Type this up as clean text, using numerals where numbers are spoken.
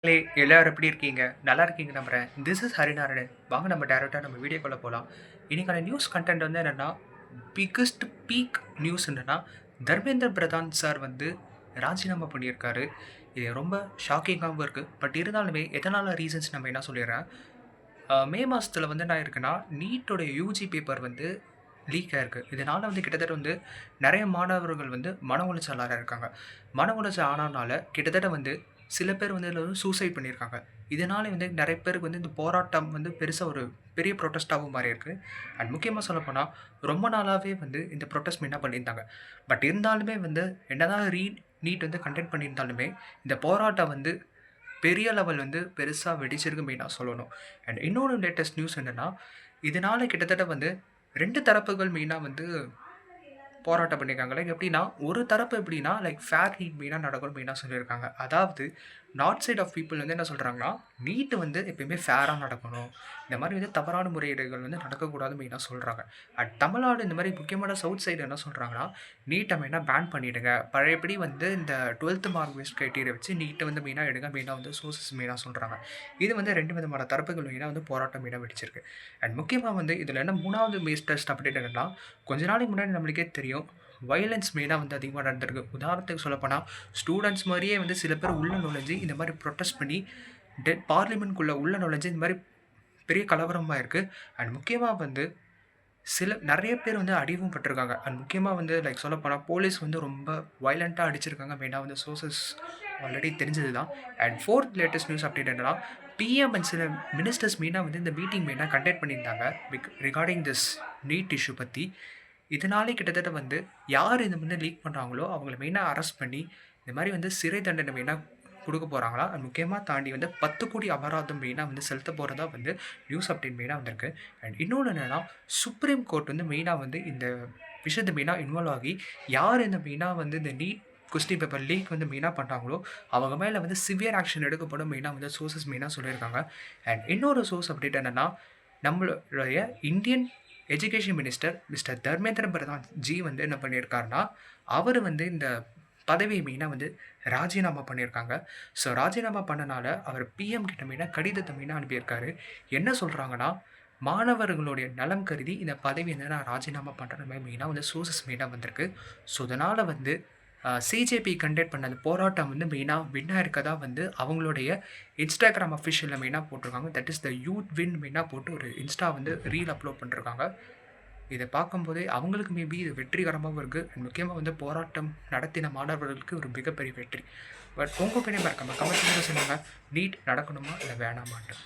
ஹே எல்லாரும் எப்படி இருக்கீங்க? நல்லா இருக்கீங்க நம்புறேன். This is Harinarayanan. வாங்க நம்ம டைரக்ட்டா நம்ம வீடியோக்குள்ள போலாம். இன்னைக்கான நியூஸ் கன்டென்ட் வந்து என்னன்னா, பிக்கஸ்ட் பீக் நியூஸ் என்னன்னா, தர்மேந்திர பிரதான் சார் வந்து ராஜினாமா பண்ணியிருக்காரு. இது ரொம்ப ஷாக்கிங்காவும் இருக்கு. பட் இருந்தாலுமே எதனால ரீசன்ஸ் நம்ம என்ன சொல்லிடுறேன். மே மாசத்துல வந்து என்ன ஆயிருக்குன்னா, நீட்டோட யூஜி பேப்பர் வந்து லீக் ஆயிருக்கு. இதனால வந்து கிட்டத்தட்ட வந்து நெறைய மாணவர்கள் வந்து மன உளைச்சல் ஆயிருக்காங்க. மன உளைச்சல் ஆனனால கிட்டத்தட்ட வந்து சில பேர் வந்து இதுல வந்து சூசைட் பண்ணியிருக்காங்க. இதனால வந்து நெறைய பேருக்கு வந்து இந்த போராட்டம் வந்து பெருசா ஒரு பெரிய ப்ரொட்டஸ்ட்டாவும் மாறியிருக்கு. அண்ட் முக்கியமா சொல்லப்போனா, ரொம்ப நாளாவே வந்து இந்த ப்ரொட்டஸ்ட் மெயினா பண்ணியிருந்தாங்க. பட் இருந்தாலுமே வந்து என்னதான் நீட் வந்து கண்டக்ட் பண்ணியிருந்தாலுமே, இந்த போராட்டம் வந்து பெரிய லெவல் வந்து பெருசா வெடிச்சிருக்கு மெயினா சொல்லணும். அண்ட் இன்னொரு லேட்டஸ்ட் நியூஸ் என்னன்னா, இதனால கிட்டத்தட்ட வந்து 2 தரப்புகள் மெயினா வந்து போராட்டம் பண்ணியிருக்காங்க. லைக் எப்படின்னா, ஒரு தரப்பு எப்படின்னா, லைக் ஃபேர் நீட் மெயினா நடக்கணும்னு மெயினா சொல்லியிருக்காங்க. அதாவது நார்த் சைட் ஆஃப் பீப்பிள் வந்து என்ன சொல்றாங்கன்னா, நீட் வந்து எப்பயுமே ஃபேரா நடக்கணும். இந்த மாரி வந்து தவறான முறையீடுகள் வந்து நடக்கக்கூடாதுன்னு மெயினா சொல்றாங்க. அண்ட் தமிழ்நாடு இந்த மாரி முக்கியமான சவுத் சைடு என்ன சொல்றாங்கன்னா, நீட்ட மெயினா பேன் பண்ணிடுங்க. பழையபடி வந்து இந்த 12த் மார்க் பெஸ்ட் கிரைட்டீரியா வச்சு நீட்ட வந்து மெயினா எடுங்க. மெயினா வந்து சோர்சஸ் மெயினா சொல்றாங்க. இது வந்து 2 விதமான தரப்புகள் மெயினா வந்து போராட்டம் மெயினா வெடிச்சிருக்கு. அண்ட் முக்கியமா வந்து இதில என்ன 3வது லேட்டஸ்ட் அப்டேட் என்னன்னா, கொஞ்ச நாளைக்கு முன்னாடி நம்மளுக்கே தெரியும். வயலன்ஸ் மெயினா வந்து அதிகமா நடந்திருக்கு. உதாரணத்துக்கு சொல்லப்போனா, ஸ்டூடண்ட்ஸ் மாரியே வந்து சில பேர் உள்ள நுழைஞ்சு இந்த மாரி புரொட்டஸ்ட் பண்ணி பார்லிமென்ட்குள்ள உள்ள நுழைஞ்சு இந்த மாரி பெரிய கலவரமா இருக்கு. அண்ட் முக்கியமா வந்து நெறைய பேர் வந்து அடியும் பட்டுருக்காங்க. அண்ட் முக்கியமா வந்து லைக் சொல்லப்போனா போலீஸ் வந்து ரொம்ப வயலன்ட்டா அடிச்சிருக்காங்க. மெயினா வந்து சோர்சஸ் ஆல்ரெடி தெரிஞ்சது தான். அண்ட் 4த் லேட்டஸ்ட் நியூஸ் அப்டேட் என்னன்னா, பிஎம் அண்ட் சில மினிஸ்டர்ஸ் மெயினா வந்து இந்த மீட்டிங் மெயினா கண்டக்ட் பண்ணியிருந்தாங்க. ரிகார்டிங் திஸ் நீட் இஷ்யூ பத்தி. இதனாலே கிட்டத்தட்ட வந்து யார் இத வந்து லீக் பண்றாங்களோ, அவங்கள மெயினா அரெஸ்ட் பண்ணி, இந்த மாரி வந்து சிறை தண்டனை மெயினா குடுக்க போறாங்களாம். அது முக்கியமா தாண்டி வந்து 10,00,00,000 அபராதம் மெயினா வந்து செலுத்தப் போறதா வந்து நியூஸ் அப்டேட் மெயினா வந்திருக்கு. அண்ட் இன்னொன்னு என்னன்னா, சுப்ரீம் கோர்ட் வந்து மெயினா வந்து இந்த விஷயத்த மெயினா இன்வால்வ் ஆகி, யார் இந்த மெயினா வந்து இந்த நீட் கொஸ்டின் பேப்பர் லீக் வந்து மெயினா பண்றாங்களோ, அவங்க மேல வந்து சிவியர் ஆக்ஷன் எடுக்கப்படும் மெயினா வந்து சோர்சஸ் மெயினா சொல்லியிருக்காங்க. அண்ட் இன்னொரு சோர்ஸ் அப்டேட் என்னன்னா, நம்மளுடைய Indian education minister mister Dharmendra Pradhan G வந்து என்ன பண்ணியிருக்காருன்னா, அவரு வந்து இந்த பதவிய மெயினா வந்து ராஜினாமா பண்ணியிருக்காங்க. ஸோ ராஜினாமா பண்ணனால அவர் பிஎம் கிட்ட மெயினா கடிதத்த மெயினா அனுப்பியிருக்காரு. என்ன சொல்றாங்கன்னா, மாணவர்களுடைய நலம் கருதி இந்த பதவிய வந்து நான் ராஜினாமா பண்றேன்னு மெயினா வந்து சோர்சஸ் மெயினா வந்திருக்கு. ஸோ இதனால வந்து சிஜேபி கண்டக்ட் பண்ண அந்த போராட்டம் வந்து மெயினா வின் ஆயிருக்கதா வந்து அவங்களுடைய இன்ஸ்டாகிராம் அஃபிஷியல்ல மெயினா போட்டிருக்காங்க. That is the youth win மெயினா போட்டு ஒரு இன்ஸ்டா வந்து ரீல் அப்லோட் பண்ணிருக்காங்க. இத பார்க்கும்போதே அவங்களுக்கு மேபி இது வெற்றிகரமாவும் இருக்கு. முக்கியமா வந்து போராட்டம் நடத்தின மாணவர்களுக்கு ஒரு மிகப்பெரிய வெற்றி. பட் உங்க ஒப்பீனியன் மறக்காம கமெண்ட் செக்ஷன்ல சொல்லுங்க. நீட் நடக்கணுமா? இல்ல வேணாமான்ட்டு.